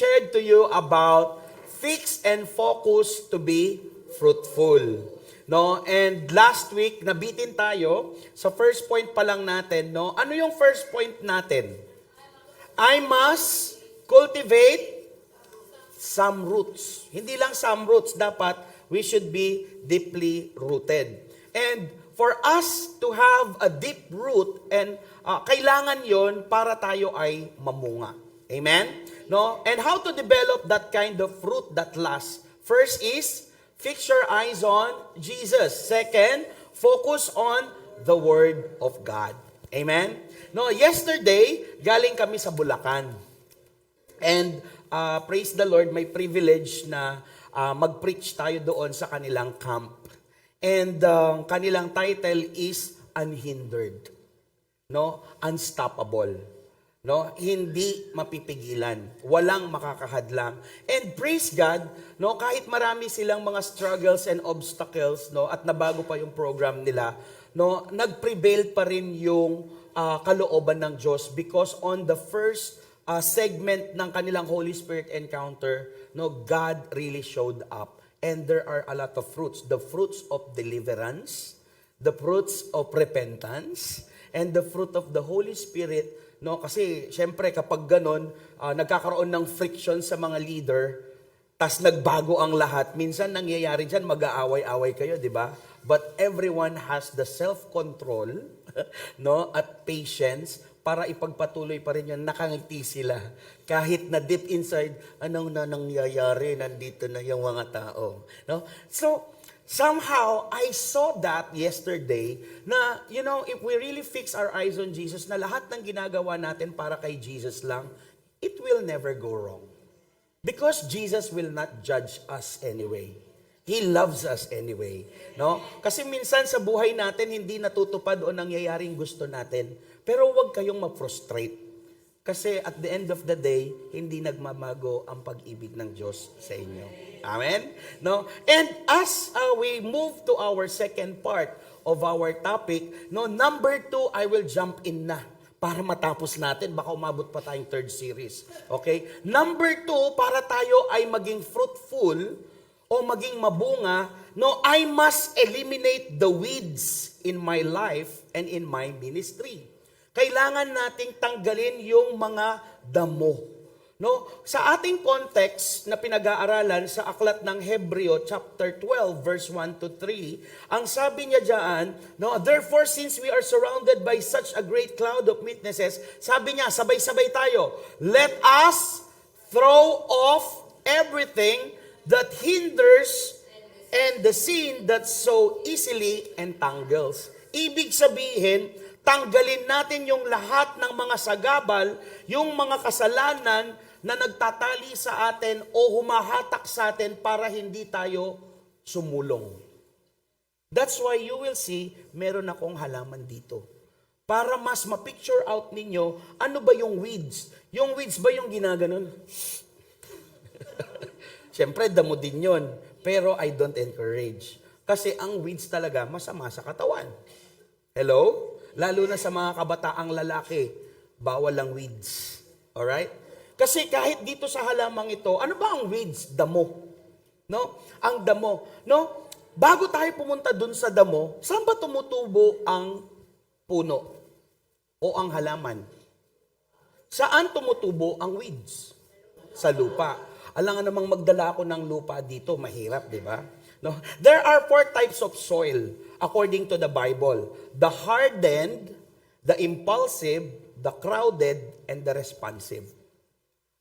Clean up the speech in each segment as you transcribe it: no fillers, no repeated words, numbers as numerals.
shared to you about fix and focus to be fruitful. No? And last week, nabitin tayo sa first point pa lang natin. No? Ano yung first point natin? I must cultivate some roots. Hindi lang some roots, dapat we should be deeply rooted. And for us to have a deep root, and kailangan yon para tayo ay mamunga. Amen? No? And how to develop that kind of fruit that lasts? First is, fix your eyes on Jesus. Second, focus on the Word of God. Amen? No, yesterday, galing kami sa Bulacan. And praise the Lord, may privilege na mag-preach tayo doon sa kanilang camp. And kanilang title is Unhindered. No? Unstoppable. No? Hindi mapipigilan. Walang makakahadlang. And praise God, no, kahit marami silang mga struggles and obstacles, no, at nabago pa yung program nila, no, nag-prevail pa rin yung kalooban ng Diyos because on the first segment ng kanilang Holy Spirit encounter, no, God really showed up. And there are a lot of fruits. The fruits of deliverance, the fruits of repentance, and the fruit of the Holy Spirit. No, kasi syempre kapag ganon, nagkakaroon ng friction sa mga leader, tas nagbago ang lahat. Minsan nangyayari dyan, mag-aaway-away kayo, di ba? But everyone has the self-control, no, at patience para ipagpatuloy pa rin yun, nakangiti sila. Kahit na deep inside, anong na nangyayari, nandito na yung mga tao. No? So, somehow, I saw that yesterday na, you know, if we really fix our eyes on Jesus, na lahat ng ginagawa natin para kay Jesus lang, it will never go wrong. Because Jesus will not judge us anyway. He loves us anyway. No? Kasi minsan sa buhay natin, hindi natutupad o nangyayaring gusto natin. Pero huwag kayong ma-frustrate. Kasi at the end of the day, hindi nagmamago ang pag-ibig ng Diyos sa inyo. Amen? No? And as we move to our second part of our topic, no, number 2, I will jump in na para matapos natin. Baka umabot pa tayong third series. Okay? Number 2, para tayo ay maging fruitful o maging mabunga, no, I must eliminate the weeds in my life and in my ministry. Kailangan nating tanggalin yung mga damo. No? Sa ating context na pinag-aaralan sa aklat ng Hebreo chapter 12 verse 1 to 3, ang sabi niya diyan, no, therefore since we are surrounded by such a great cloud of witnesses, sabi niya, sabay-sabay tayo, let us throw off everything that hinders and the sin that so easily entangles. Ibig sabihin, tanggalin natin yung lahat ng mga sagabal, yung mga kasalanan na nagtatali sa atin o humahatak sa atin para hindi tayo sumulong. That's why you will see, meron akong halaman dito. Para mas ma-picture out ninyo, ano ba yung weeds? Yung weeds ba yung ginaganon? Siyempre, damo din yun. Pero I don't encourage. Kasi ang weeds talaga masama sa katawan. Hello? Lalo na sa mga kabataang lalaki, bawal ang weeds. Alright? Kasi kahit dito sa halamang ito, ano ba ang weeds? Damo. No? Ang damo. No? Bago tayo pumunta dun sa damo, saan ba tumutubo ang puno? O ang halaman? Saan tumutubo ang weeds? Sa lupa. Alangan namang magdala ako ng lupa dito, mahirap, di ba? No? There are 4 types of soil according to the Bible. The hardened, the impulsive, the crowded, and the responsive.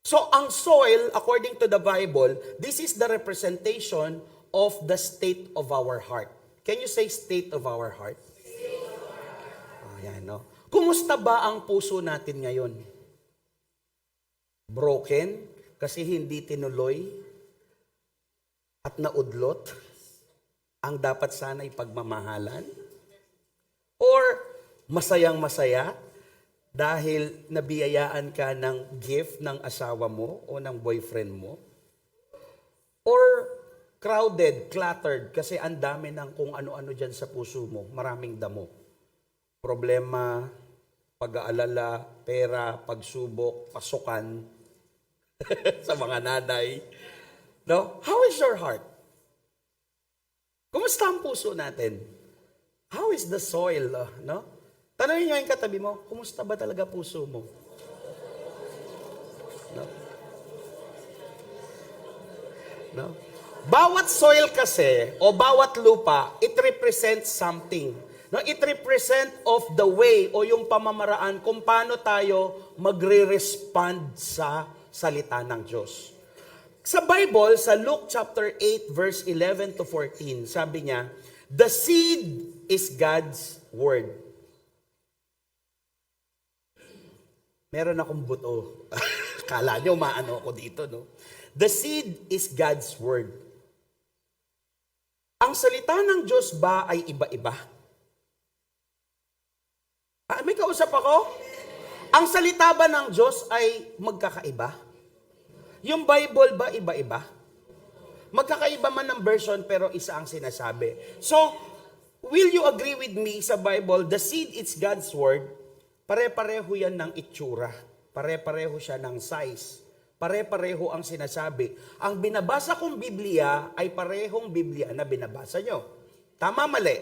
So, ang soil, according to the Bible, this is the representation of the state of our heart. Can you say state of our heart? Ayan, no? Kumusta ba ang puso natin ngayon? Broken? Kasi hindi tinuloy at naudlot ang dapat sana ipagmamahalan? Or masayang-masaya dahil nabiyayaan ka ng gift ng asawa mo o ng boyfriend mo? Or crowded, cluttered, kasi ang dami ng kung ano-ano dyan sa puso mo, maraming damo. Problema, pag-aalala, pera, pagsubok, pasukan. Sa mga nanay. No? How is your heart? Kumusta ang puso natin? How is the soil? No? Tanungin nyo yung katabi mo, kumusta ba talaga puso mo? No? No? Bawat soil kasi, o bawat lupa, it represents something. No? It represent of the way, o yung pamamaraan, kung paano tayo magre-respond sa salita ng Diyos. Sa Bible, sa Luke chapter 8, verse 11 to 14, sabi niya, the seed is God's word. Meron akong buto. Kala nyo, maano ako dito, no? The seed is God's word. Ang salita ng Diyos ba ay iba-iba? May kausap ako? Ang salita ba ng Diyos ay magkakaiba? Yung Bible ba iba-iba? Magkakaiba man ng version pero isa ang sinasabi. So, will you agree with me sa Bible, the seed is God's word, pare-pareho yan ng itsura. Pare-pareho siya ng size. Pare-pareho ang sinasabi. Ang binabasa kong Biblia ay parehong Biblia na binabasa nyo. Tama, mali?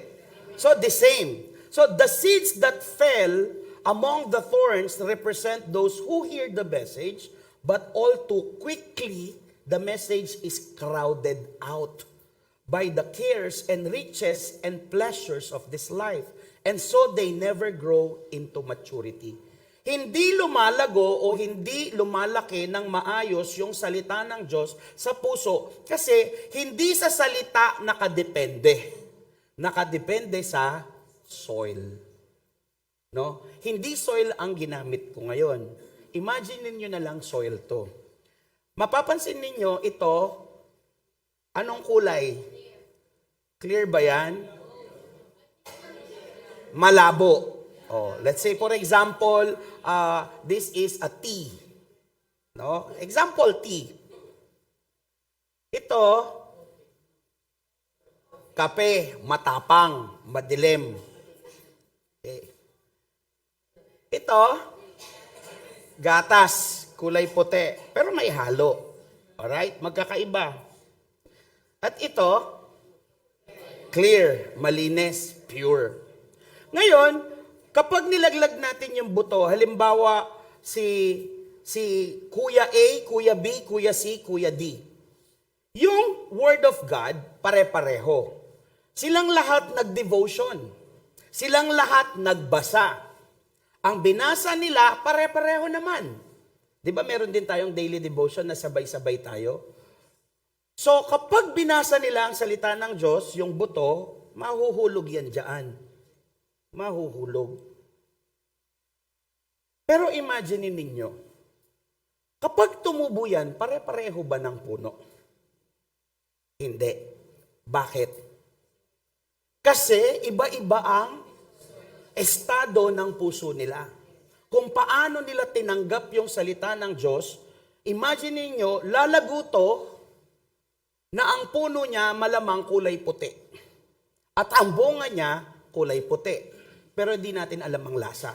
So, the same. So, the seeds that fell among the thorns represent those who hear the message, but all too quickly, the message is crowded out by the cares and riches and pleasures of this life. And so they never grow into maturity. Hindi lumalago o hindi lumalaki ng maayos yung salita ng Diyos sa puso kasi hindi sa salita nakadepende. Nakadepende sa soil. No? Hindi soil ang ginamit ko ngayon. Imagine niyo na lang soil to. Mapapansin ninyo ito, anong kulay? Clear ba yan? Malabo. Oh, let's say for example, this is a tea. No? Example tea. Ito kape, matapang, madilim. Okay. Ito gatas, kulay puti, pero may halo. Alright? Magkakaiba. At ito clear, malinis, pure. Ngayon, kapag nilaglag natin yung buto, halimbawa si Kuya A, Kuya B, Kuya C, Kuya D. Yung Word of God, pare-pareho. Silang lahat nag-devotion. Silang lahat nagbasa. Ang binasa nila, pare-pareho naman. Di ba meron din tayong daily devotion na sabay-sabay tayo? So kapag binasa nila ang salita ng Diyos, yung buto, mahuhulog yan dyan. Mahuhulog. Pero imagine ninyo, kapag tumubo yan, pare-pareho ba ng puno? Hindi. Bakit? Kasi iba-iba ang estado ng puso nila. Kung paano nila tinanggap yung salita ng Diyos, imagine niyo lalago to na ang puno niya malamang kulay puti. At ang bunga niya kulay puti. Pero hindi natin alam ang lasa.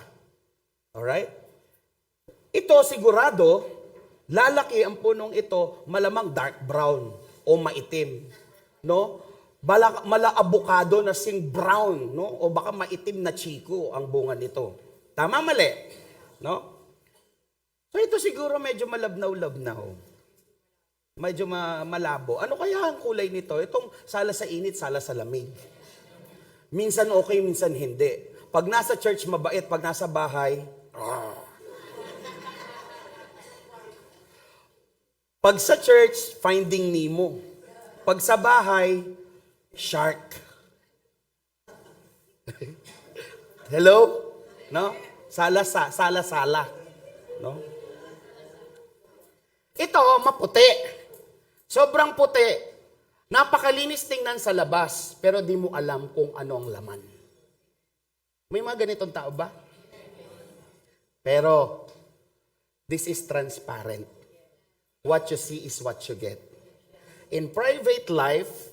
Alright? Ito sigurado, lalaki ang punong ito malamang dark brown o maitim. No? Mala avocado na sing brown, no? O baka maitim na chiko ang bunga nito. Tama, mali? No? So ito siguro medyo malabnaw-labnaw. Medyo malabo. Ano kaya ang kulay nito? Itong sala sa init, sala sa lamig. Minsan okay, minsan hindi. Pag nasa church, mabait. Pag nasa bahay, Pag sa church, Finding Nemo. Pag sa bahay, shark. Hello? No? Sala-sala. No? Ito, maputi. Sobrang puti. Napakalinis tingnan sa labas, pero di mo alam kung ano ang laman. May mga ganitong tao ba? Pero, this is transparent. What you see is what you get. In private life,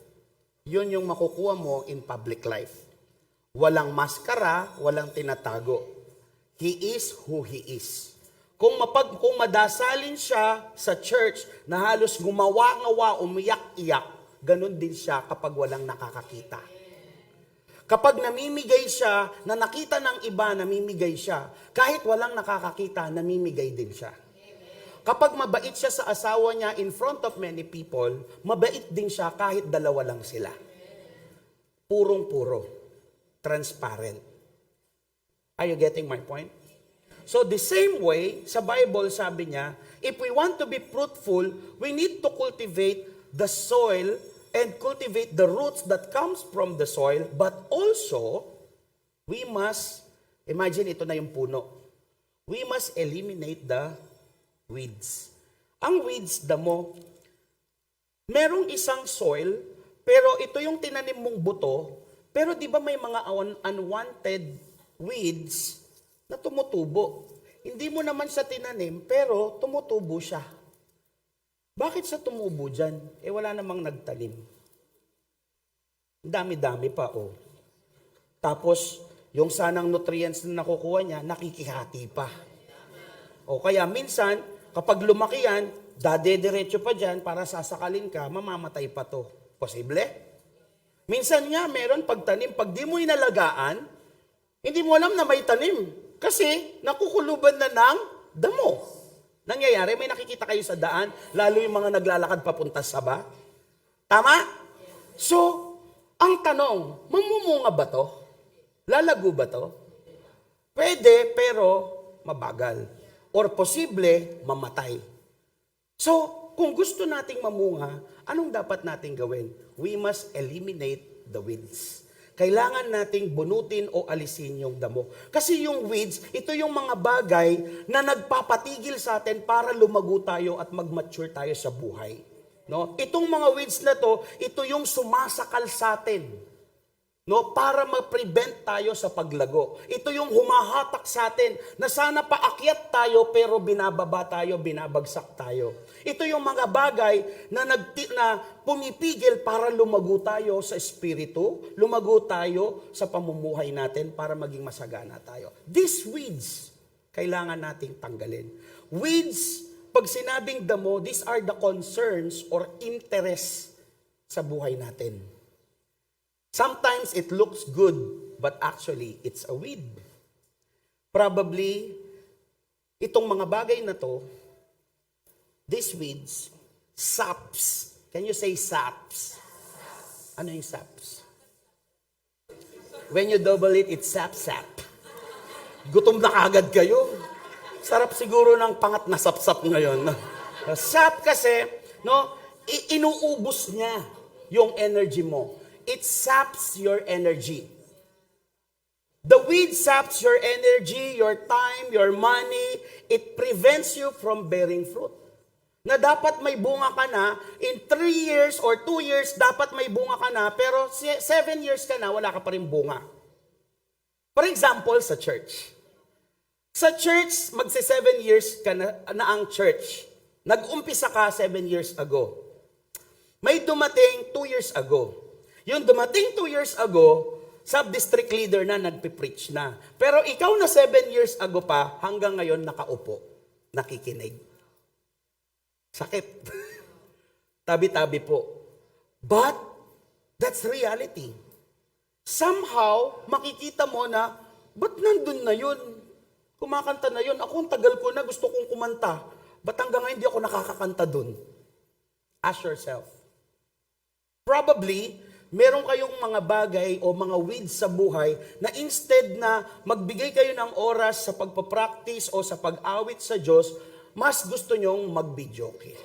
yun yung makukuha mo in public life. Walang maskara, walang tinatago. He is who he is. Kung madasalin siya sa church na halos gumawa-ngawa, umiyak-iyak, ganun din siya kapag walang nakakakita. Kapag namimigay siya, na nakita ng iba, namimigay siya. Kahit walang nakakakita, namimigay din siya. Kapag mabait siya sa asawa niya in front of many people, mabait din siya kahit dalawa lang sila. Purong-puro. Transparent. Are you getting my point? So the same way, sa Bible sabi niya, if we want to be fruitful, we need to cultivate the soil and cultivate the roots that comes from the soil, but also, we must, imagine ito na yung puno, we must eliminate the weeds. Ang weeds, damo, merong isang soil, pero ito yung tinanim mong buto, pero di ba may mga unwanted weeds na tumutubo? Hindi mo naman siya tinanim, pero tumutubo siya. Bakit siya tumubo dyan? Wala namang nagtanim. Dami-dami pa, oh. Tapos, yung sanang nutrients na nakukuha niya, nakikihati pa. O kaya minsan, kapag lumaki yan, dadediretso pa dyan para sasakalin ka, mamamatay pa to. Posible? Minsan nga, meron pagtanim, pag di mo inalagaan, hindi mo alam na may tanim. Kasi, nakukuluban na ng damo. Nangyayari, may nakikita kayo sa daan, lalo yung mga naglalakad papunta sa Saba. Tama? So, ang tanong, mamumunga ba to? Lalago ba to? Pwede, pero mabagal. Or posible, mamatay. So, kung gusto nating mamunga, anong dapat nating gawin? We must eliminate the weeds. Kailangan nating bunutin o alisin yung damo. Kasi yung weeds, ito yung mga bagay na nagpapatigil sa atin para lumago tayo at mag-mature tayo sa buhay. No? Itong mga weeds na to, ito yung sumasakal sa atin. No, para ma-prevent tayo sa paglago. Ito yung humahatak sa atin na sana paakyat tayo pero binababa tayo, binabagsak tayo. Ito yung mga bagay na pumipigil para lumago tayo sa espiritu, lumago tayo sa pamumuhay natin para maging masagana tayo. These weeds, kailangan nating tanggalin. Weeds, pag sinabing damo, these are the concerns or interests sa buhay natin. Sometimes it looks good, but actually, it's a weed. Probably, itong mga bagay na to, these weeds, saps. Can you say saps? Ano yung saps? When you double it, it's sap-sap. Gutom na kagad kayo. Sarap siguro ng pangat na sap-sap ngayon. Sap kasi, no, inuubos niya yung energy mo. It saps your energy. The weed saps your energy, your time, your money. It prevents you from bearing fruit. Na dapat may bunga ka na, in 3 years or 2 years, dapat may bunga ka na, pero 7 years ka na, wala ka pa rin bunga. For example, sa church. Sa church, magsi 7 years ka na ang church. Nag-umpisa ka 7 years ago. May dumating 2 years ago. Yung dumating 2 years ago, sub-district leader na, nagpipreach na. Pero ikaw na 7 years ago pa, hanggang ngayon nakaupo, nakikinig. Sakit. Tabi-tabi po. But, that's reality. Somehow, makikita mo na, ba't nandun na yun? Kumakanta na yun. Ako, ang tagal ko na, gusto kong kumanta. Ba't hanggang ngayon hindi ako nakakakanta dun? Ask yourself. Probably, meron kayong mga bagay o mga weeds sa buhay na instead na magbigay kayo ng oras sa pagpapractice o sa pag-awit sa Diyos, mas gusto nyong mag-videoke.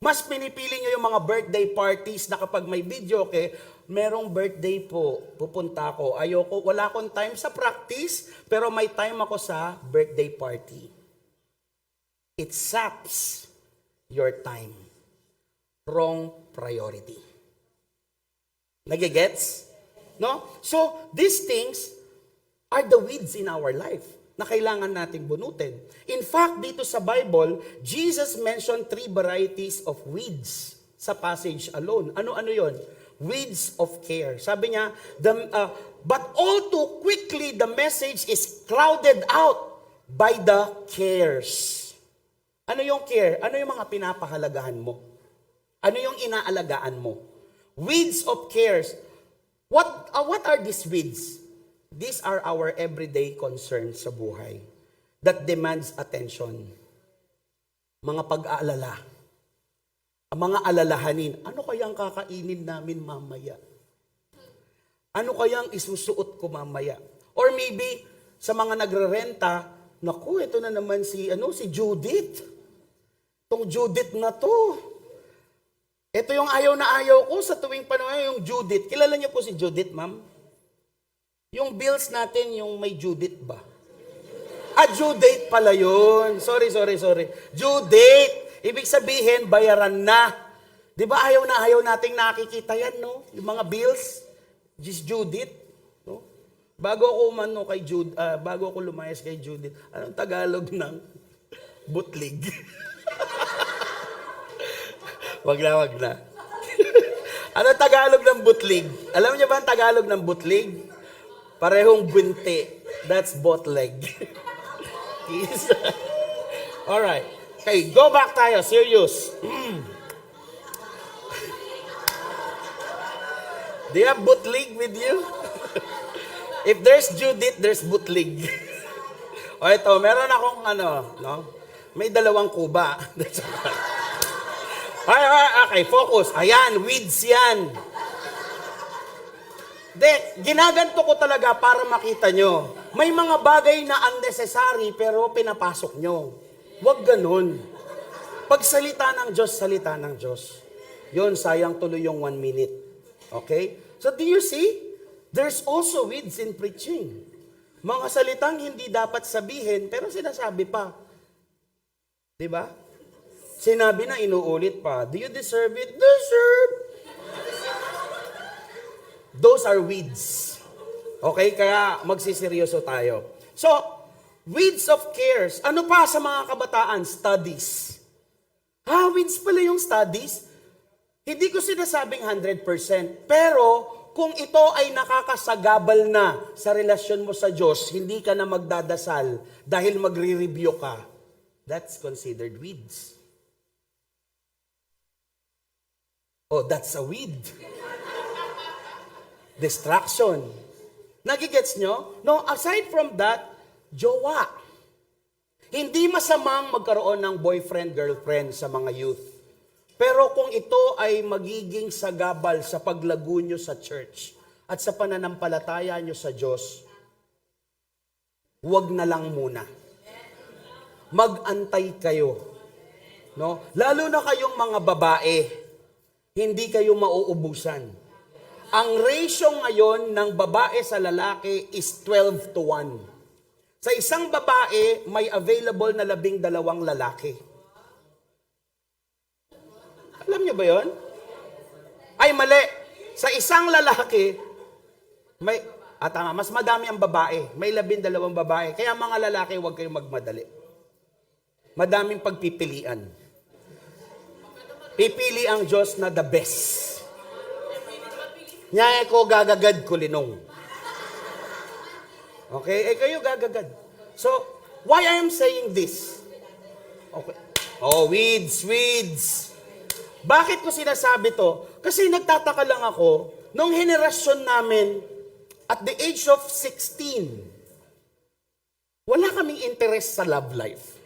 Mas pinipili nyo yung mga birthday parties na kapag may videoke, merong birthday po, pupunta ako. Ayoko, wala akong time sa practice, pero may time ako sa birthday party. It saps your time. Wrong priority. Nagigets? No? So, these things are the weeds in our life na kailangan nating bunutin. In fact, dito sa Bible, Jesus mentioned 3 varieties of weeds sa passage alone. Ano-ano yon? Weeds of care. Sabi niya, but all too quickly the message is crowded out by the cares. Ano yung care? Ano yung mga pinapahalagahan mo? Ano yung inaalagaan mo? Weeds of cares. What are these weeds? These are our everyday concerns sa buhay that demands attention. Mga pag-aalala. Ang mga alalahanin. Ano kayang kakainin namin mamaya? Ano kayang isusuot ko mamaya? Or maybe, sa mga nagre-renta, naku, ito na naman si Judith. Itong Judith na to. Ito yung ayaw na ayaw ko sa tuwing panahon, yung Judith. Kilala niyo po si Judith, ma'am? Yung bills natin, yung may Judith ba? Due date pala yun. Sorry. Due date. Ibig sabihin, bayaran na. Di ba ayaw na ayaw nating nakikita yan, no? Yung mga bills. Just Judith. No? Bago ako lumayas kay Judith, anong Tagalog ng butlig? Wag na. Anong Tagalog ng butlig? Alam niyo ba ang Tagalog ng butlig? Parehong bunti. That's bootleg. Alright. Okay, go back tayo. Serious. Do you have bootleg with you? If there's Judith, there's bootleg. O ito, meron akong may 2 kuba. Okay, focus. Ayan, weeds yan. Ginaganto ko talaga para makita nyo. May mga bagay na unnecessary pero pinapasok nyo. Huwag ganun. Pag salita ng Diyos. Yun, sayang tuloy yung 1 minute. Okay? So do you see? There's also weeds in preaching. Mga salitang hindi dapat sabihin pero sinasabi pa. Diba? Sinabi na inuulit pa. Do you deserve it? Deserve! Those are weeds. Okay? Kaya magsiseryoso tayo. So, weeds of cares. Ano pa sa mga kabataan? Studies. Weeds pala yung studies. Hindi ko sinasabing 100%. Pero, kung ito ay nakakasagabal na sa relasyon mo sa Diyos, hindi ka na magdadasal dahil magre-review ka, that's considered weeds. Oh, that's a weed. Distraction. Nagigets nyo? No, aside from that, jowa. Hindi masamang magkaroon ng boyfriend, girlfriend sa mga youth. Pero kung ito ay magiging sagabal sa paglago nyo sa church at sa pananampalataya nyo sa Diyos, huwag na lang muna. Mag-antay kayo. No? Lalo na kayong mga babae, hindi kayo mauubusan. Ang ratio ngayon ng babae sa lalaki is 12-1. Sa isang babae, may available na 12 lalaki. Alam niyo ba yon? Ay, mali. Sa isang lalaki, mas madami ang babae. May 12 babae. Kaya mga lalaki, huwag kayong magmadali. Madaming pagpipilian. Pipili ang Diyos na the best. Nyaya ko gagagad ko linong. Okay? Kayo gagagad. So, why I am saying this? Okay. Oh, weeds. Bakit ko sinasabi to? Kasi nagtataka lang ako, nung henerasyon namin, at the age of 16, wala kaming interest sa love life.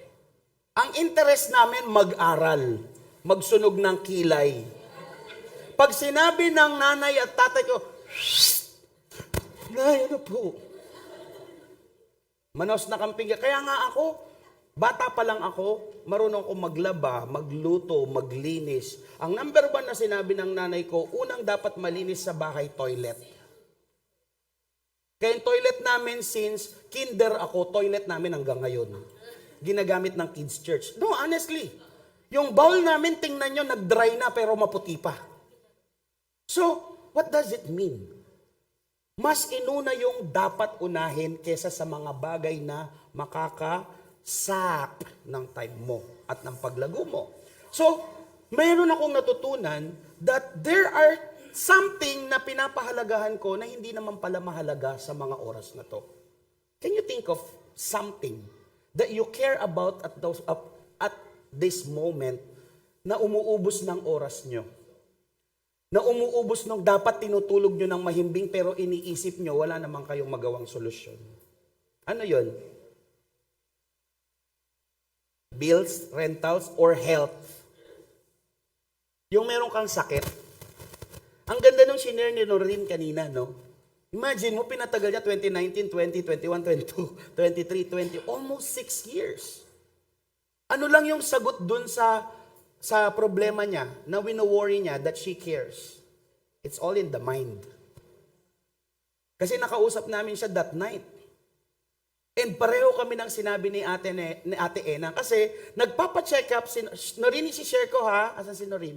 Ang interest namin mag-aral, magsunog ng kilay. Pag sinabi ng nanay at tatay ko, Nay, ano po? Manos na kamping. Kaya nga ako, bata pa lang ako, marunong ako maglaba, magluto, maglinis. Ang number 1 na sinabi ng nanay ko, unang dapat malinis sa bahay, toilet. Kaya yung toilet namin since kinder ako, toilet namin hanggang ngayon. Ginagamit ng kids church. No, honestly. Yung bowl namin, tingnan nyo, nag-dry na pero maputi pa. So, what does it mean? Mas inuna yung dapat unahin kesa sa mga bagay na makakasap ng time mo at ng paglago mo. So, mayroon akong natutunan that there are something na pinapahalagahan ko na hindi naman pala mahalaga sa mga oras na to. Can you think of something that you care about at this moment na umuubos ng oras nyo? Na umuubos ng dapat tinutulog nyo ng mahimbing pero iniisip nyo, wala namang kayong magawang solusyon. Ano yon? Bills, rentals, or health? Yung meron kang sakit. Ang ganda nung shinare ni Noreen kanina, no? Imagine mo, pinatagal niya 2019, 20, 21, 22, 23, 20, almost 6 years. Ano lang yung sagot dun sa problema niya, na wino-worry niya that she cares? It's all in the mind. Kasi nakausap namin siya that night. And pareho kami ng sinabi ni Ate Ena, kasi nagpapa-check up, Noreen, si-share ko ha, asan si Noreen?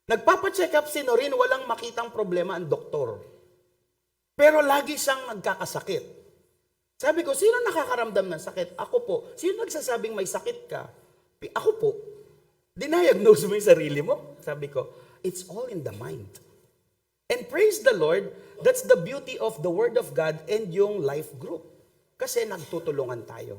Nagpapa-check up si Noreen, walang makitang problema ang doktor. Pero lagi siyang nagkakasakit. Sabi ko, sino nakakaramdam ng sakit? Ako po. Sino nagsasabing may sakit ka? Ako po. Diniagnose mo yung sarili mo? Sabi ko, it's all in the mind. And praise the Lord, that's the beauty of the Word of God and yung life group. Kasi nagtutulungan tayo.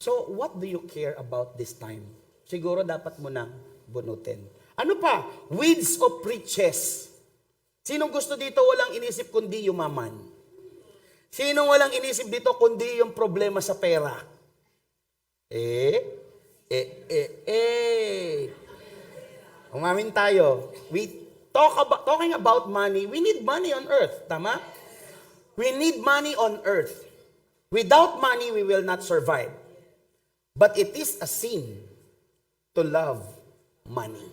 So, what do you care about this time? Siguro dapat mo nang bunutin. Ano pa? Weeds of riches. Sinong gusto dito walang inisip kundi yumaman? Sinong walang inisip dito kundi yung problema sa pera? Umamin tayo. Talking about money, we need money on earth. Tama? We need money on earth. Without money, we will not survive. But it is a sin to love money.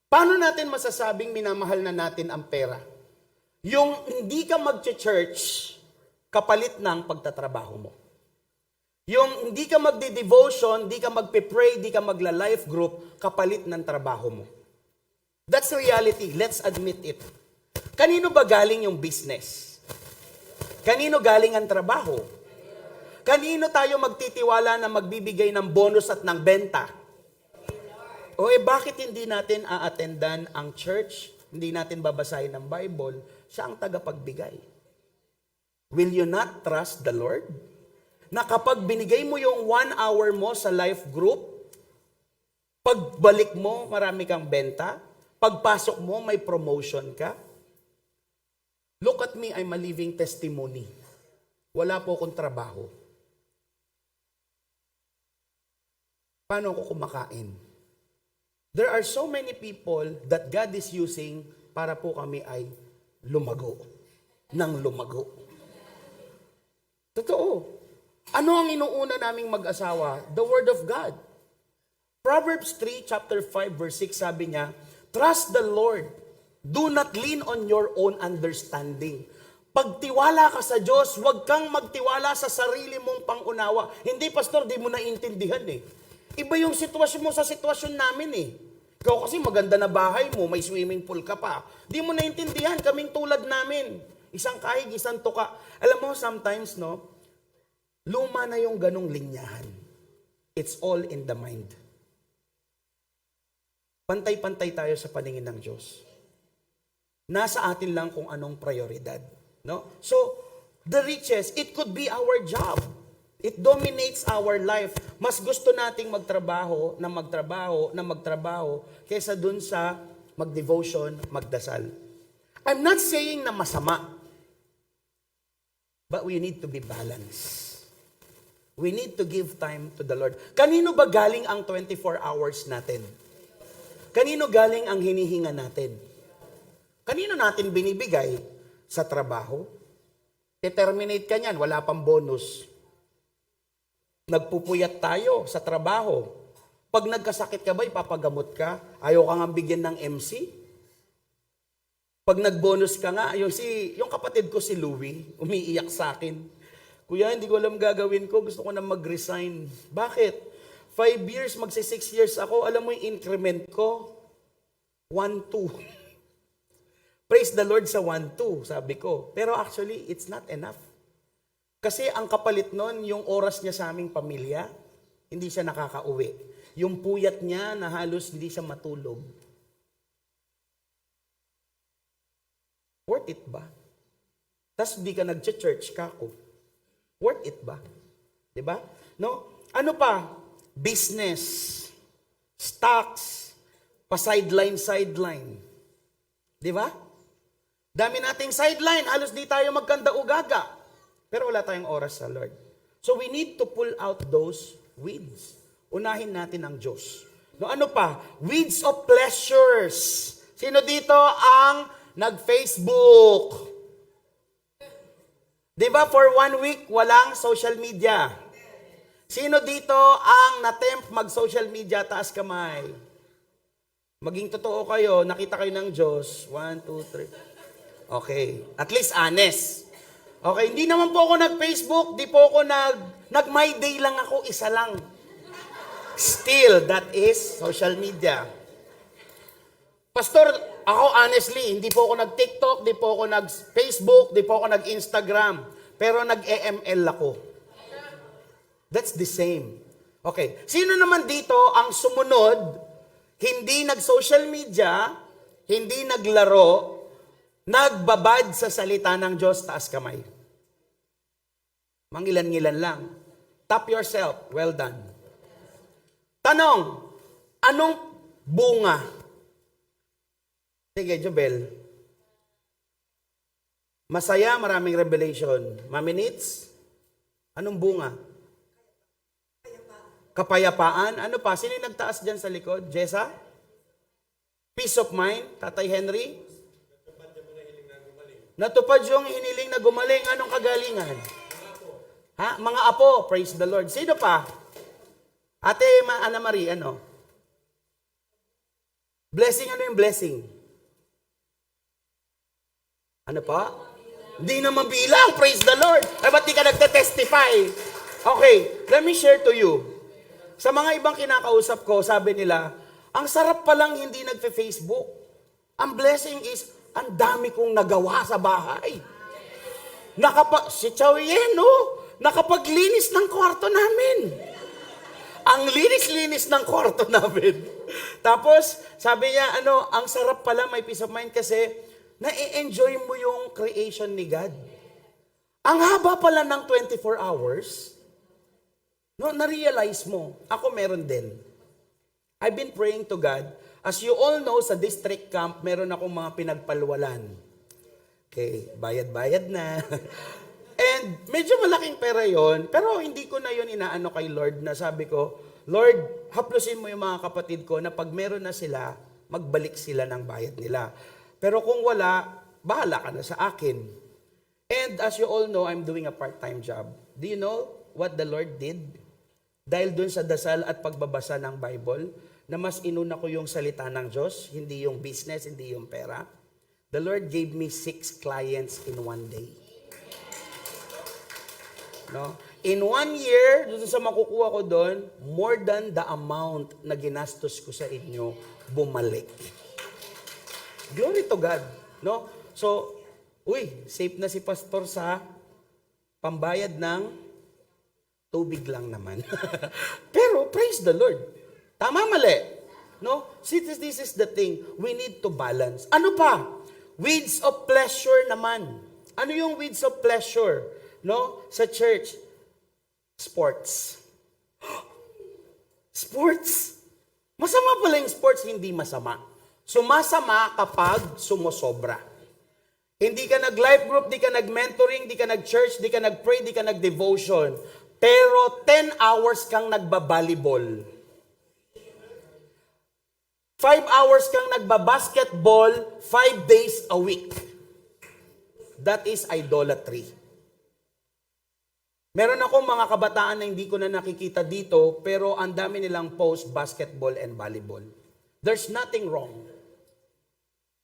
Paano natin masasabing minamahal na natin ang pera? Yung hindi ka mag-church kapalit ng pagtatrabaho mo. Yung hindi ka magde-devotion, hindi ka magpe-pray, hindi ka magla-life group, kapalit ng trabaho mo. That's reality. Let's admit it. Kanino ba galing yung business? Kanino galing ang trabaho? Kanino tayo magtitiwala na magbibigay ng bonus at ng benta? O bakit hindi natin a-attendan ang church? Hindi natin babasahin ng Bible? Siya ang tagapagbigay. Will you not trust the Lord? Na kapag binigay mo yung 1 hour mo sa life group, pagbalik mo, marami kang benta. Pagpasok mo, may promotion ka. Look at me, I'm a living testimony. Wala po akong trabaho. Paano ako kumakain? There are so many people that God is using para po kami ay lumago. Nang lumago. Totoo. Ano ang inuuna naming mag-asawa? The Word of God. Proverbs 3, chapter 5, verse 6, sabi niya, trust the Lord. Do not lean on your own understanding. Pagtiwala ka sa Diyos, huwag kang magtiwala sa sarili mong pangunawa. Hindi, pastor, di mo naintindihan eh. Iba yung sitwasyon mo sa sitwasyon namin eh. Ikaw kasi maganda na bahay mo, may swimming pool ka pa. Di mo naintindihan, kaming tulad namin. Isang kahig, isang tuka. Alam mo, sometimes, no, luma na yung ganong linyahan. It's all in the mind. Pantay-pantay tayo sa paningin ng Diyos. Nasa atin lang kung anong prioridad. No? So, the riches, it could be our job. It dominates our life. Mas gusto nating magtrabaho kaysa dun sa mag-devotion, magdasal. I'm not saying na masama. But we need to be balanced. We need to give time to the Lord. Kanino ba galing ang 24 hours natin? Kanino galing ang hinihinga natin? Kanino natin binibigay? Sa trabaho? Determinate ka niyan, wala pang bonus. Nagpupuyat tayo sa trabaho. Pag nagkasakit ka ba, ipapagamot ka? Ayaw ka nga bigyan ng MC? Pag nagbonus ka nga, yung kapatid ko si Louie, umiiyak sa akin. Kuya, hindi ko alam gagawin ko, gusto ko na mag-resign. Bakit? 5 years, magsi 6 years ako, alam mo yung increment ko? 1-2. Praise the Lord sa 1-2, sabi ko. Pero actually, it's not enough. Kasi ang kapalit nun, yung oras niya sa aming pamilya, hindi siya nakakauwi. Yung puyat niya na halos hindi siya matulog. Worth it ba? Tapos hindi ka nag-church ka ako. Worth it ba? Diba? No? Ano pa? Business, stocks, pa-sideline. Di ba? Dami nating sideline, halos di tayo magkanda-ugaga. Pero wala tayong oras sa Lord. So we need to pull out those weeds. Unahin natin ang Diyos. No, ano pa? Weeds of pleasures. Sino dito ang nag-Facebook? Di ba for 1 week, walang social media? Sino dito ang natempt mag-social media? Taas kamay. Maging totoo kayo, nakita kayo ng Diyos. 1, 2, 3. Okay. At least honest. Okay, hindi naman po ako nag-Facebook, di po ako nag-My Day lang ako, isa lang. Still, that is social media. Pastor, ako honestly, hindi po ako nag-TikTok, di po ako nag-Facebook, di po ako nag-Instagram. Pero nag-EML ako. That's the same. Okay. Sino naman dito ang sumunod, hindi nag-social media, hindi naglaro, nagbabad sa salita ng Diyos, taas kamay. Mangilan-ngilan lang. Tap yourself. Well done. Tanong, anong bunga? Sige, Jobel. Masaya, maraming revelation. Mami Nits, anong bunga? Kapayapaan. Ano pa? Sino yung nagtaas dyan sa likod? Jessa? Peace of mind. Tatay Henry? Natupad yung hiniling na gumaling. Anong kagalingan? Ha? Mga apo. Praise the Lord. Sino pa? Ate Ana Marie, ano? Blessing, ano yung blessing? Ano pa? Hindi na mabilang. Praise the Lord. Ay, ba't di ka nagte-testify? Okay, let me share to you. Sa mga ibang kinakausap ko, sabi nila, ang sarap palang hindi nagfe-Facebook. Ang blessing is, ang dami kong nagawa sa bahay. Si Chow Yen, no? Nakapaglinis ng kwarto namin. Ang linis-linis ng kwarto namin. Tapos, sabi niya, ang sarap pala, may peace of mind kasi, na-enjoy mo yung creation ni God. Ang haba pala ng 24 hours, no, na-realize mo, ako meron din. I've been praying to God. As you all know, sa district camp, meron akong mga pinagpalwalan. Okay, bayad-bayad na. And medyo malaking pera yon, pero hindi ko na yon inaano kay Lord na sabi ko, Lord, haplusin mo yung mga kapatid ko na pag meron na sila, magbalik sila ng bayad nila. Pero kung wala, bahala ka na sa akin. And as you all know, I'm doing a part-time job. Do you know what the Lord did? Dahil dun sa dasal at pagbabasa ng Bible, na mas inuna ko yung salita ng Diyos, hindi yung business, hindi yung pera. The Lord gave me 6 clients in 1 day. No? In 1 year, dun sa makukuha ko doon, more than the amount na ginastos ko sa inyo, bumalik. Glory to God. No? So, safe na si pastor sa pambayad ng tubig lang naman. Pero, praise the Lord. Tama, mali. No? See, this is the thing. We need to balance. Ano pa? Weeds of pleasure naman. Ano yung weeds of pleasure? No? Sa church. Sports. Sports. Masama pala yung sports, hindi masama. Sumasama kapag sumosobra. Hindi ka nag-life group, di ka nag-mentoring, di ka nag-church, di ka nag-pray, di ka nag-devotion. Pero 10 hours kang nagba-volleyball. 5 hours kang nagba-basketball 5 days a week. That is idolatry. Meron akong mga kabataan na hindi ko na nakikita dito, pero ang dami nilang post basketball and volleyball. There's nothing wrong.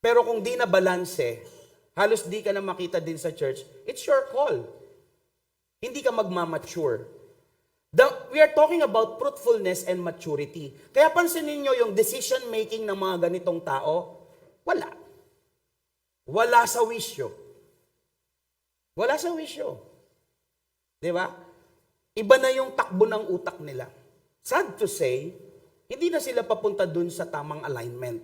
Pero kung di na balanse, halos di ka na makita din sa church, it's your call. Hindi ka magmamature. We are talking about fruitfulness and maturity. Kaya pansinin nyo yung decision making ng mga ganitong tao, wala. Wala sa wisyo. Wala sa wisyo. Di ba? Iba na yung takbo ng utak nila. Sad to say, hindi na sila papunta dun sa tamang alignment.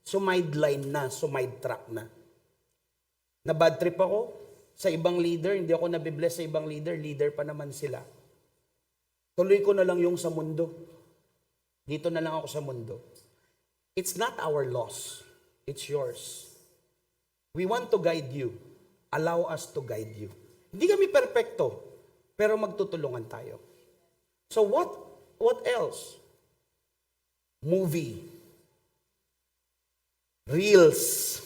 Sumideline na, sumidetrack na. Na bad trip ako sa ibang leader, hindi ako nabibless sa ibang leader pa naman sila. Tuloy ko na lang yung sa mundo. Dito na lang ako sa mundo. It's not our loss. It's yours. We want to guide you. Allow us to guide you. Hindi kami perpekto, pero magtutulungan tayo. So what else? Movie. Reels.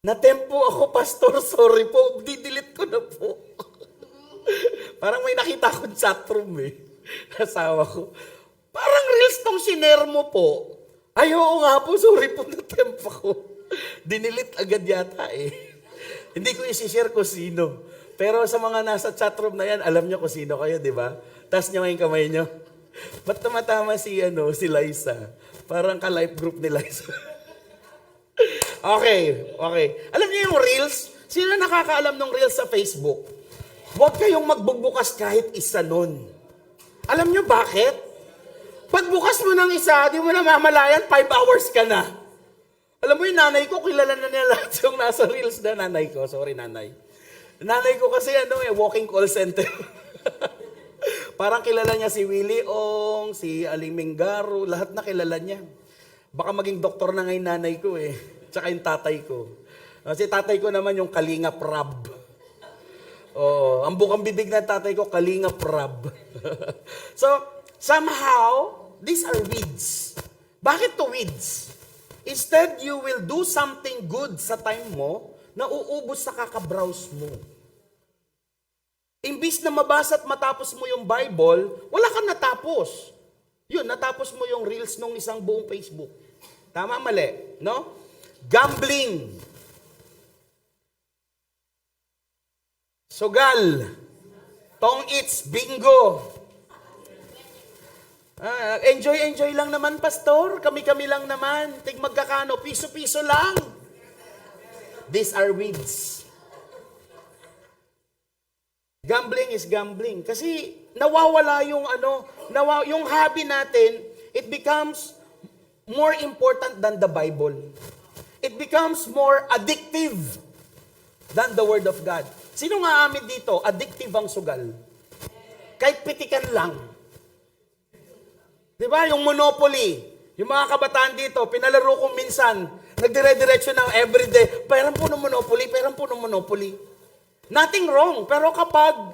Natempo ako, pastor. Sorry po. Didelete ko na po. Parang may nakita akong chatroom eh. Asawa ko. Parang reels tong sinare mo po. Ay, oo nga po. Sorry po, natempo ko. Dinilit agad yata eh. Hindi ko isi-share kung sino. Pero sa mga nasa chatroom na yan, alam nyo kung sino kayo, di ba? Taas nyo yung kamay nyo. Ba't tumatama si Liza? Parang ka-life group ni Liza. Okay. Alam niyo yung reels? Sino nakakaalam ng reels sa Facebook? Huwag kayong magbubukas kahit isa nun. Alam niyo bakit? Pagbukas mo ng isa, di mo na mamalayan, 5 hours ka na. Alam mo yung nanay ko, kilala na niya lahat yung nasa reels na nanay ko. Sorry, nanay. Nanay ko kasi walking call center. Parang kilala niya si Willie Ong, si Aling Mingaro, lahat na kilala niya. Baka maging doktor na ngayon nanay ko eh. Tsaka yung tatay ko. Si tatay ko naman yung Kalinga Prab. Oo, ang bukang bibig na tatay ko, Kalinga Prab. So, somehow, these are weeds. Bakit to weeds? Instead, you will do something good sa time mo, na uubos sa kakabrowse mo. Imbis na mabasa at matapos mo yung Bible, wala kang natapos. Yun, natapos mo yung reels nung isang buong Facebook. Tama, mali, no? Gambling. Sugal. Tong-its, bingo. Enjoy lang naman, pastor. Kami-kami lang naman. Tig magkakano, piso-piso lang. These are weeds. Gambling is gambling. Kasi nawawala yung yung hobby natin, it becomes more important than the Bible. It becomes more addictive than the Word of God. Sino nga amin dito? Addictive ang sugal. Kahit pitikan lang. Di ba? Yung Monopoly. Yung mga kabataan dito, pinalaro ko minsan, nagdire-diretso ng everyday, pairan po ng Monopoly. Nothing wrong. Pero kapag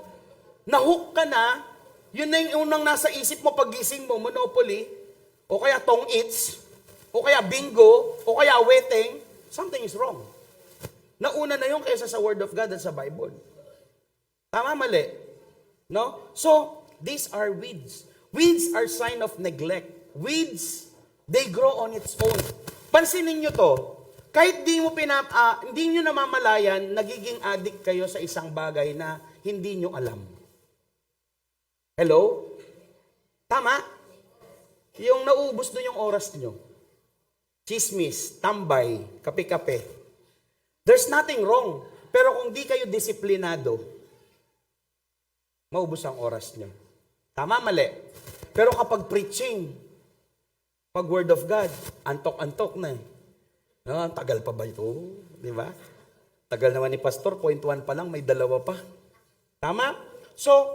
nahook ka na, yun na yung unang nasa isip mo paggising mo, Monopoly, o kaya tong-its, o kaya bingo, o kaya weteng, something is wrong. Nauna na yung kaysa sa Word of God at sa Bible. Tama, mali? No? So, these are weeds. Weeds are sign of neglect. Weeds, they grow on its own. Pansinin nyo to, kahit hindi nyo namamalayan, nagiging addict kayo sa isang bagay na hindi nyo alam. Hello? Tama? Yung nauubos na yung oras nyo. Chismis, tambay, kape-kape. There's nothing wrong. Pero kung di kayo disiplinado, maubos ang oras nyo. Tama, mali. Pero kapag preaching, pag word of God, antok-antok na eh. No, tagal pa ba ito? Di ba? Tagal naman ni pastor, point 1 pa lang, may 2 pa. Tama? So,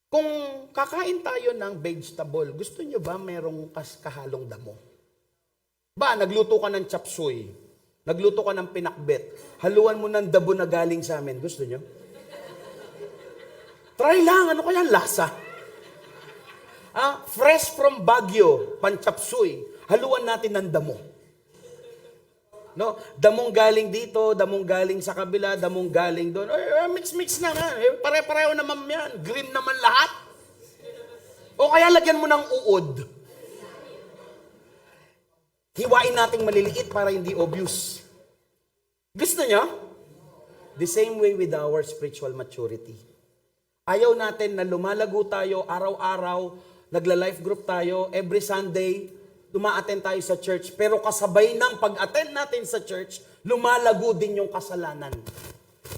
kung kakain tayo ng vegetable, gusto nyo ba merong kahalong damo? Ba, nagluto ka ng chop suey, nagluto ka ng pinakbet, haluan mo ng dabo na galing sa amin, gusto nyo? Try lang, ano kaya lasa? Fresh from Baguio, pan-chop suey, haluan natin ng damo. No, damong galing dito, damong galing sa kabila, damong galing doon. Mix-mix na nga. Pare-pareho naman yan. Green naman lahat. O kaya lagyan mo ng uod. Hiwain nating maliliit para hindi obvious. Gusto niyo? The same way with our spiritual maturity. Ayaw natin na lumalago tayo araw-araw, nagla-life group tayo, every Sunday, duma-attend tayo sa church, pero kasabay ng pag-attend natin sa church, lumalago din yung kasalanan.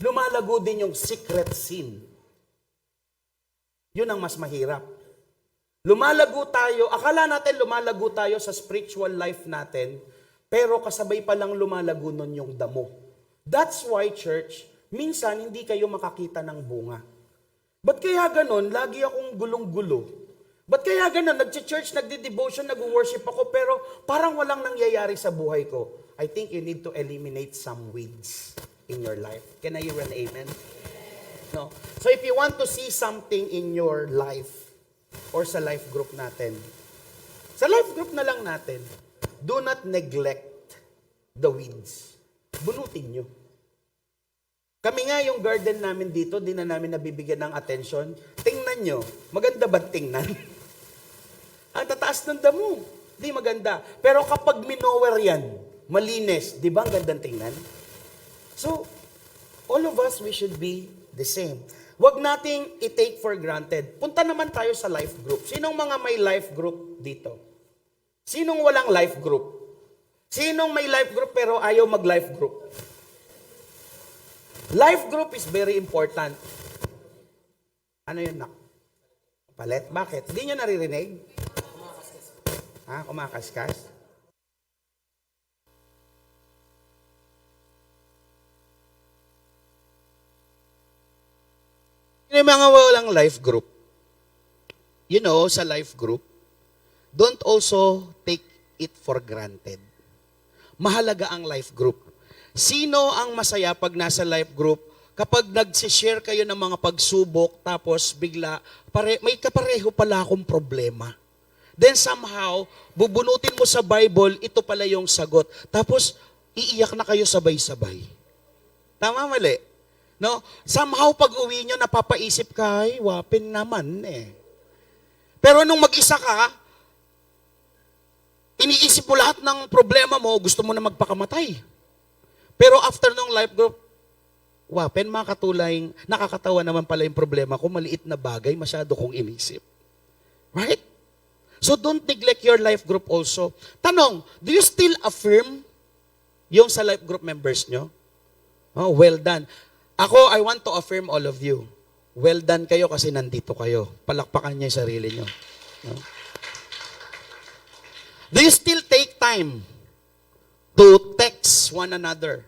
Lumalago din yung secret sin. Yun ang mas mahirap. Lumalago tayo, akala natin lumalago tayo sa spiritual life natin, pero kasabay pa lang lumalago nun yung damo. That's why, church, minsan hindi kayo makakita ng bunga. Ba't kaya ganon? Lagi akong gulong-gulo. Ba't kaya ganon? Nag-church, nagdi-devotion, nag-worship ako, pero parang walang nangyayari sa buhay ko. I think you need to eliminate some weeds in your life. Can I hear an amen? No. So if you want to see something in your life, or sa life group natin, sa life group na lang natin, do not neglect the weeds. Bunutin nyo. Kami nga yung garden namin dito, di na namin nabibigyan ng atensyon. Tingnan nyo, maganda ba tingnan? Ang tataas ng damo, di maganda. Pero kapag minower yan, malinis, di ba ang gandang tingnan? So, all of us, we should be the same. Huwag nating i-take for granted. Punta naman tayo sa life group. Sinong mga may life group dito? Sinong walang life group? Sinong may life group pero ayaw mag-life group? Life group is very important. Ano yun, nak? Palit? Bakit? Hindi nyo naririnig? Ha? Kumakaskas? Yung mga walang life group, you know, sa life group, don't also take it for granted. Mahalaga ang life group. Sino ang masaya pag nasa life group? Kapag nag-share kayo ng mga pagsubok, tapos bigla, may kapareho pala akong problema. Then somehow, bubunutin mo sa Bible, ito pala yung sagot. Tapos, iiyak na kayo sabay-sabay. Tama, mali? No? Somehow, pag uwi nyo, napapaisip ka, ay, wapin naman eh. Pero nung mag-isa ka, iniisip mo lahat ng problema mo, gusto mo na magpakamatay. Pero after nung life group, wapin, makatulay, nakakatawa naman pala yung problema ko, maliit na bagay, masyado kong inisip. Right? So don't neglect your life group also. Tanong, do you still affirm yung sa life group members nyo? Oh, well done. Ako, I want to affirm all of you. Well done kayo kasi nandito kayo. Palakpakan niyo yung sarili nyo. No? Do you still take time to text one another?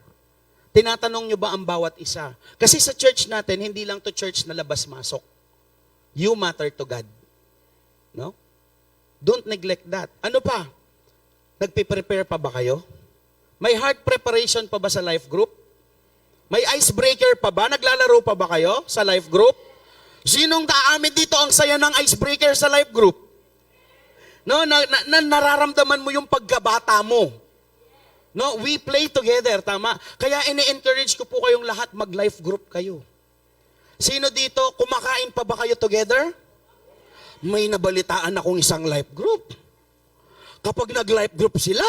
Tinatanong nyo ba ang bawat isa? Kasi sa church natin, hindi lang to church na labas-masok. You matter to God. No? Don't neglect that. Ano pa? Nagpe-prepare pa ba kayo? May heart preparation pa ba sa life group? May icebreaker pa ba? Naglalaro pa ba kayo sa life group? Sinong daamin dito ang saya ng icebreaker sa life group? No, nararamdaman mo yung pagkabata mo. No, we play together, tama? Kaya ini-encourage ko po kayong lahat mag-life group kayo. Sino dito, kumakain pa ba kayo together? May nabalitaan akong isang life group. Kapag nag-life group sila,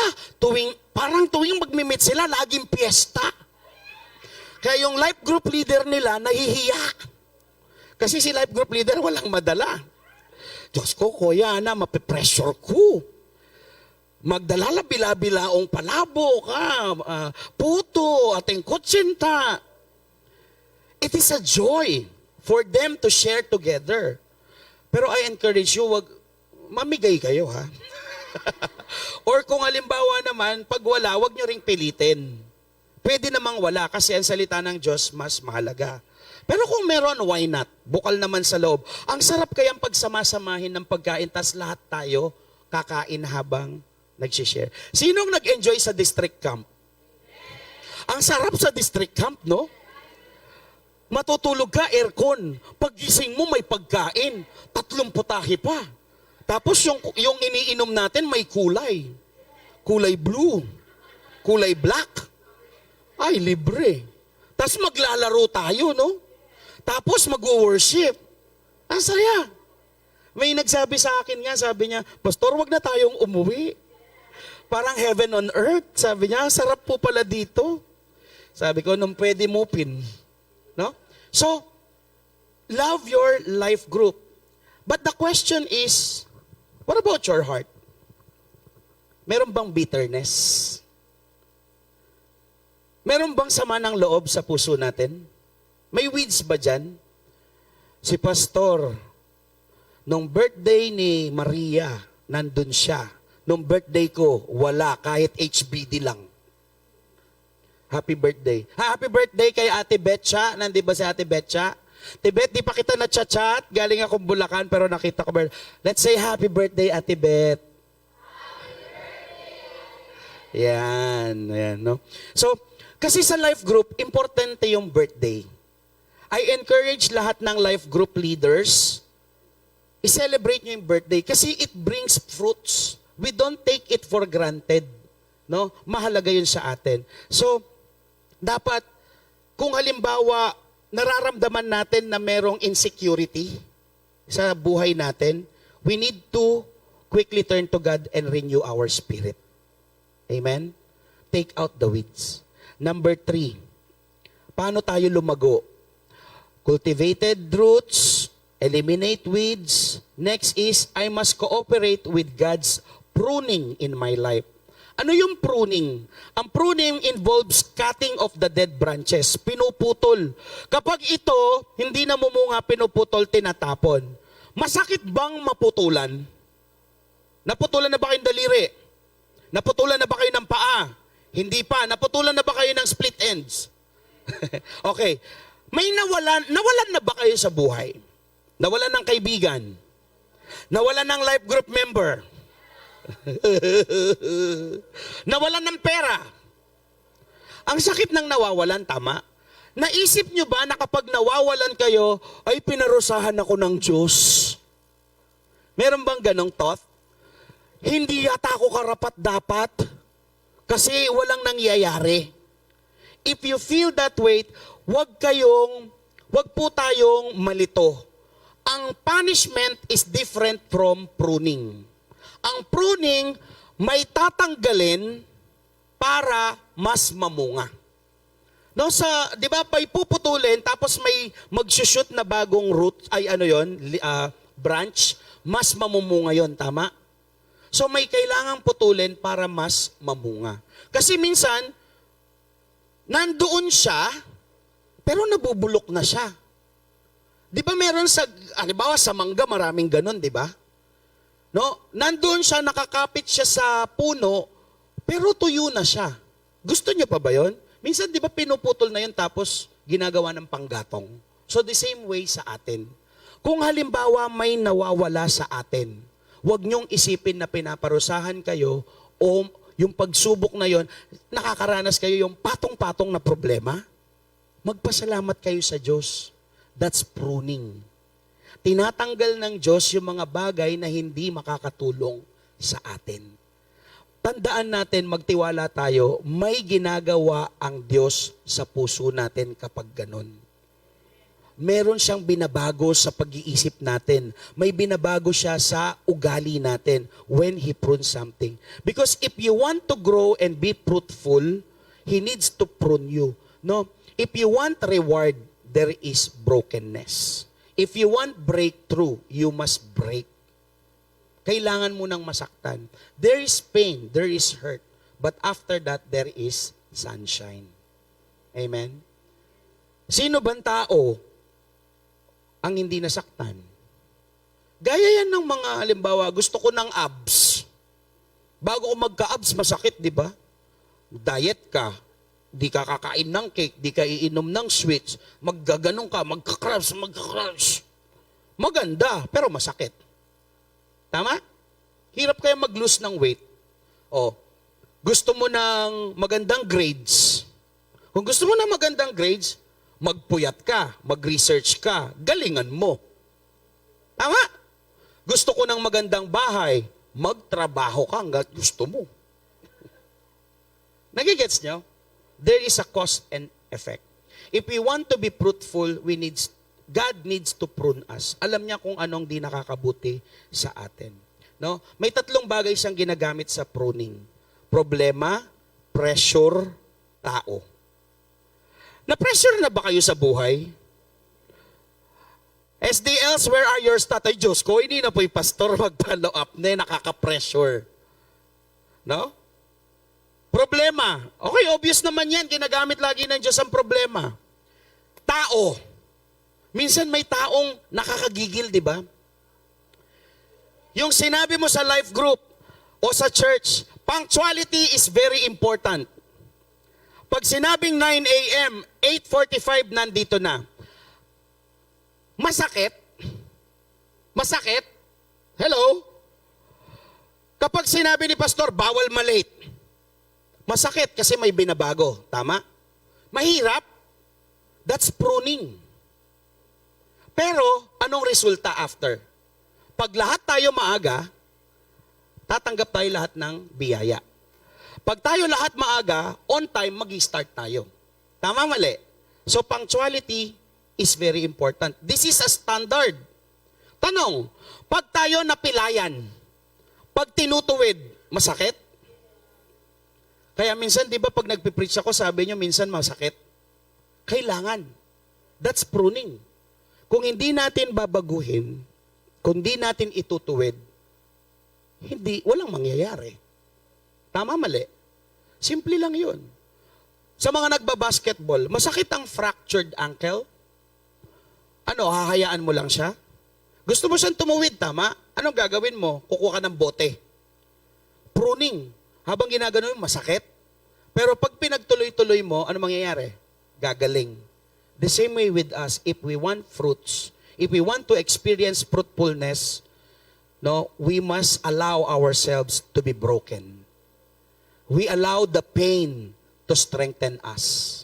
parang tuwing mag-meet sila, laging piyesta. Kaya yung life group leader nila, nahihiya. Kasi si life group leader, walang madala. Diyos ko, kuya na, mapipressure ko. Magdalala bila-bilaong palabo ka, puto, ating kutsinta. It is a joy for them to share together. Pero I encourage you, mamigay kayo ha. Or kung halimbawa naman, pag wala, wag nyo ring pilitin. Pwede namang wala kasi ang salita ng Diyos mas mahalaga. Pero kung meron, why not? Bukal naman sa loob. Ang sarap kayang pagsamasamahin ng pagkain, tas lahat tayo kakain habang nag-share. Sinong nag-enjoy sa district camp? Ang sarap sa district camp, no? Matutulog ka, aircon. Paggising mo, may pagkain. 3 putahe pa. Tapos yung iniinom natin, may kulay. Kulay blue. Kulay black. Ay, libre. Tapos maglalaro tayo, no? Tapos mag-worship. Ang saya. May nagsabi sa akin nga, sabi niya, Pastor, wag na tayong umuwi. Parang heaven on earth. Sabi niya, sarap po pala dito. Sabi ko, nung pwede mupin. No? So, love your life group. But the question is, what about your heart? Meron bang bitterness? Meron bang sama ng loob sa puso natin? May weeds ba dyan? Si Pastor, nung birthday ni Maria, nandun siya. Nung birthday ko, wala, kahit HBD lang. Happy birthday. Happy birthday kay Ate Betcha. Nandito ba si Ate Betcha? Tibet, di pa kita na-chat. Galing akong Bulacan, pero nakita ko. Let's say happy birthday, Ate Bet. Yan, yan, no? So, kasi sa life group, importante yung birthday. I encourage lahat ng life group leaders, i-celebrate nyo yung birthday kasi it brings fruits. We don't take it for granted. No? Mahalaga yun sa atin. So, dapat, kung halimbawa, nararamdaman natin na merong insecurity sa buhay natin, we need to quickly turn to God and renew our spirit. Amen? Take out the weeds. Number 3, paano tayo lumago? Cultivated roots, eliminate weeds. Next is, I must cooperate with God's pruning in my life. Ano yung pruning? Ang pruning involves cutting of the dead branches, pinuputol. Kapag ito, hindi namumunga, pinuputol, tinatapon. Masakit bang maputulan? Naputulan na ba kayong daliri? Naputulan na ba kayo ng paa? Hindi pa. Naputulan na ba kayo ng split ends? Okay. May nawalan na ba kayo sa buhay? Nawalan ng kaibigan? Nawalan ng life group member? Nawalan ng pera? Ang sakit ng nawawalan, tama? Naisip nyo ba na kapag nawawalan kayo, ay pinarusahan ako ng Diyos? Meron bang ganong thought? Hindi yata ako karapat-dapat kasi walang nangyayari. If you feel that way, wag po tayong malito. Ang punishment is different from pruning. Ang pruning may tatanggalin para mas mamunga. No, sa 'di ba, puputulin tapos may magsushoot na bagong root ay branch, mas mamumunga 'yon, tama? So may kailangang putulin para mas mamunga. Kasi minsan nandoon siya pero nabubulok na siya. 'Di ba meron halimbawa sa mangga maraming ganun, 'di ba? No, nandoon siya, nakakapit siya sa puno, pero tuyo na siya. Gusto niyo pa ba 'yon? Minsan 'di ba pinuputol na 'yon tapos ginagawa ng panggatong. So the same way sa atin. Kung halimbawa may nawawala sa atin, huwag niyong isipin na pinaparusahan kayo o yung pagsubok na 'yon, nakakaranas kayo yung patong-patong na problema. Magpasalamat kayo sa Diyos. That's pruning. Tinatanggal ng Diyos yung mga bagay na hindi makakatulong sa atin. Tandaan natin, magtiwala tayo, may ginagawa ang Diyos sa puso natin kapag ganun. Meron siyang binabago sa pag-iisip natin. May binabago siya sa ugali natin when He prunes something. Because if you want to grow and be fruitful, He needs to prune you. No? If you want reward, there is brokenness. If you want breakthrough, you must break. Kailangan mo nang masaktan. There is pain, there is hurt. But after that, there is sunshine. Amen? Sino bang tao ang hindi nasaktan? Gaya yan ng mga, halimbawa, gusto ko ng abs. Bago ko magka-abs, masakit, di ba? Diet ka. Di ka kakain ng cake, di ka iinom ng sweets, maggaganong ka, magka-crunch. Maganda, pero masakit. Tama? Hirap kaya mag-lose ng weight. O, gusto mo ng magandang grades. Kung gusto mo ng magandang grades, magpuyat ka, mag-research ka, galingan mo. Tama? Gusto ko ng magandang bahay, magtrabaho ka hanggat gusto mo. Nagigets nyo? There is a cause and effect. If we want to be fruitful, God needs to prune us. Alam niya kung anong di nakakabuti sa atin. No? May 3 bagay siyang ginagamit sa pruning. Problema, pressure, tao. Na-pressure na ba kayo sa buhay? SDLs, where are your tatay Diyos ko? Hindi na po yung pastor mag-follow up na nakaka-pressure. No? Problema. Okay, obvious naman yan. Ginagamit lagi ng Diyos ang problema. Tao. Minsan may taong nakakagigil, di ba? Yung sinabi mo sa life group o sa church, punctuality is very important. Pag sinabing 9 a.m., 8:45 nandito na. Masakit? Masakit? Hello? Kapag sinabi ni pastor, bawal malate. Masakit kasi may binabago. Tama? Mahirap. That's pruning. Pero, anong resulta after? Pag lahat tayo maaga, tatanggap tayo lahat ng biyaya. Pag tayo lahat maaga, on time, mag-start tayo. Tama, mali? So, punctuality is very important. This is a standard. Tanong, pag tayo napilayan, pag tinutuwid, masakit? Kaya minsan, di ba, pag nagpipreach ako, sabi nyo, minsan masakit. Kailangan. That's pruning. Kung hindi natin babaguhin, kung hindi natin itutuwid, walang mangyayari. Tama, mali? Simple lang yun. Sa mga nagbabasketball, masakit ang fractured ankle? Ano, hahayaan mo lang siya? Gusto mo siyang tumuwid, tama? Anong gagawin mo? Kukuha ka ng bote. Pruning. Habang ginagano mo, masakit. Pero pag pinagtuloy-tuloy mo, ano mangyayari? Gagaling. The same way with us, if we want fruits, if we want to experience fruitfulness, no, we must allow ourselves to be broken. We allow the pain to strengthen us.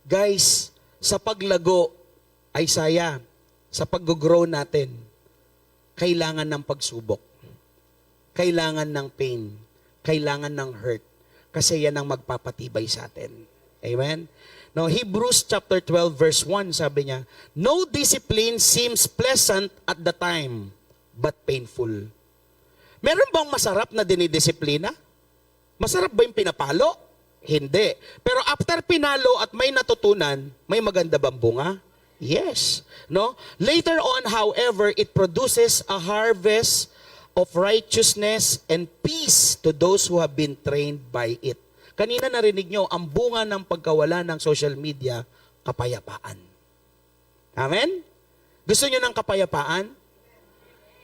Guys, sa paglago, Isaiah, sa pag-grow natin, kailangan ng pagsubok. Kailangan ng pain. Kailangan ng hurt. Kasi yan ang magpapatibay sa atin. Amen? Now, Hebrews chapter 12 verse 1, sabi niya, no discipline seems pleasant at the time, but painful. Meron bang masarap na dinidisiplina? Masarap ba yung pinapalo? Hindi. Pero after pinalo at may natutunan, may maganda bang bunga? Yes. No? Later on, however, it produces a harvest of righteousness and peace to those who have been trained by it. Kanina narinig nyo, ang bunga ng pagkawala ng social media, kapayapaan. Amen? Gusto nyo ng kapayapaan?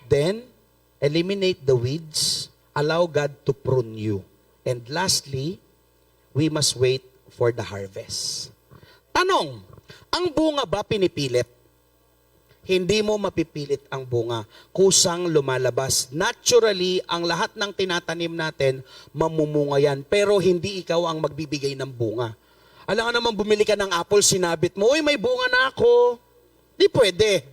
Then, eliminate the weeds. Allow God to prune you. And lastly, we must wait for the harvest. Tanong, ang bunga ba pinipilit? Hindi mo mapipilit ang bunga. Kusang lumalabas. Naturally, ang lahat ng tinatanim natin, mamumunga yan. Pero hindi ikaw ang magbibigay ng bunga. Alam nga naman, bumili ka ng apple, sinabit mo, uy, may bunga na ako. Di pwede.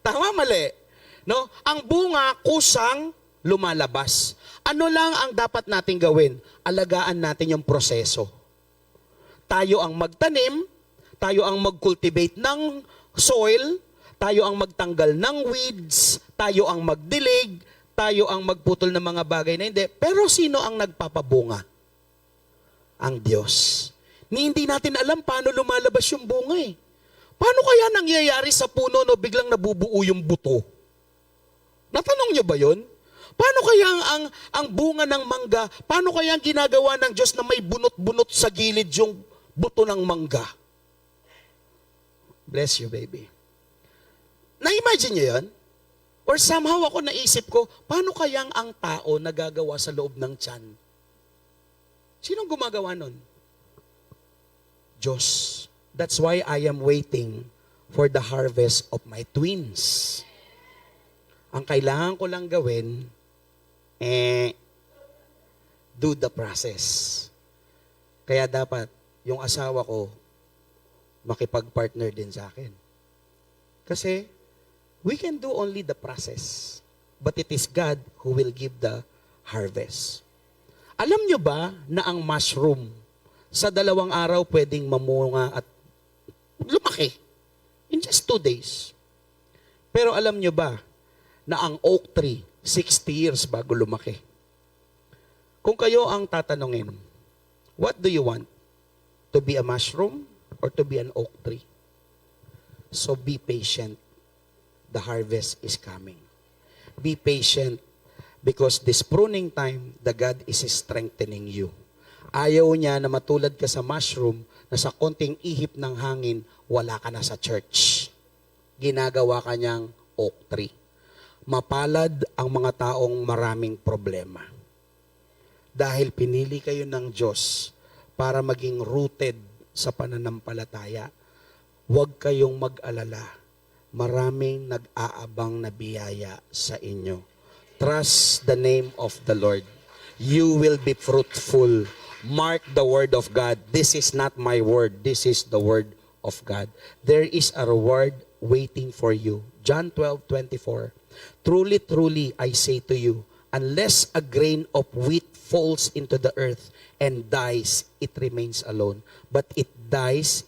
Tama, mali. No? Ang bunga, kusang lumalabas. Ano lang ang dapat natin gawin? Alagaan natin yung proseso. Tayo ang magtanim, tayo ang mag-cultivate ng soil, tayo ang magtanggal ng weeds, tayo ang magdilig, tayo ang magputol ng mga bagay na hindi. Pero sino ang nagpapabunga? Ang Diyos. Hindi natin alam paano lumalabas yung bunga eh. Paano kaya nangyayari sa puno no biglang nabubuo yung buto? Natanong niyo ba yun? Paano kaya ang bunga ng mangga, paano kaya ang ginagawa ng Diyos na may bunot-bunot sa gilid yung buto ng mangga? Bless you, baby. Na-imagine niyo yun? Or somehow ako naisip ko, paano kayang ang tao nagagawa sa loob ng tiyan? Sinong gumagawa nun? Diyos. That's why I am waiting for the harvest of my twins. Ang kailangan ko lang gawin, do the process. Kaya dapat, yung asawa ko, makipag-partner din sa akin. Kasi, we can do only the process. But it is God who will give the harvest. Alam nyo ba na ang mushroom, sa 2 araw pwedeng mamunga at lumaki? In just 2 days. Pero alam nyo ba na ang oak tree, 60 years bago lumaki? Kung kayo ang tatanungin, what do you want? To be a mushroom or to be an oak tree? So be patient. The harvest is coming. Be patient because this pruning time, the God is strengthening you. Ayaw niya na matulad ka sa mushroom na sa konting ihip ng hangin, wala ka na sa church. Ginagawa ka niyang oak tree. Mapalad ang mga taong maraming problema. Dahil pinili kayo ng Diyos para maging rooted sa pananampalataya, huwag kayong mag-alala maraming nag-aabang na biyaya sa inyo. Trust the name of the Lord. You will be fruitful. Mark the word of God. This is not my word. This is the word of God. There is a reward waiting for you. John 12:24. Truly, truly, I say to you, unless a grain of wheat falls into the earth and dies, it remains alone. But if it dies,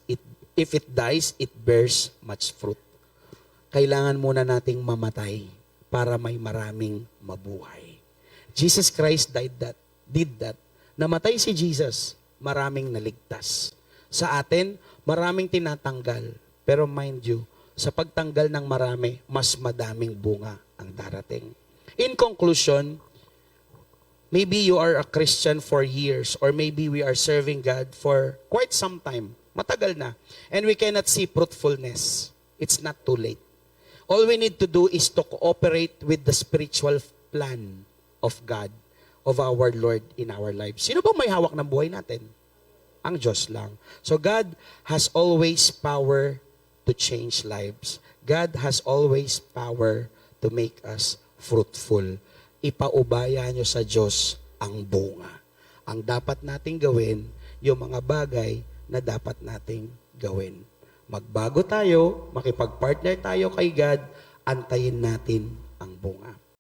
it bears much fruit. Kailangan muna nating mamatay para may maraming mabuhay. Jesus Christ did that. Namatay si Jesus, maraming naligtas. Sa atin, maraming tinatanggal. Pero mind you, sa pagtanggal ng marami, mas madaming bunga ang darating. In conclusion, maybe you are a Christian for years or maybe we are serving God for quite some time. Matagal na. And we cannot see fruitfulness. It's not too late. All we need to do is to cooperate with the spiritual plan of God, of our Lord in our lives. Sino bang may hawak ng buhay natin? Ang Diyos lang. So God has always power to change lives. God has always power to make us fruitful. Ipaubaya nyo sa Diyos ang bunga. Ang dapat nating gawin, yung mga bagay na dapat nating gawin. Magbago tayo, makipag-partner tayo kay God, antayin natin ang bunga.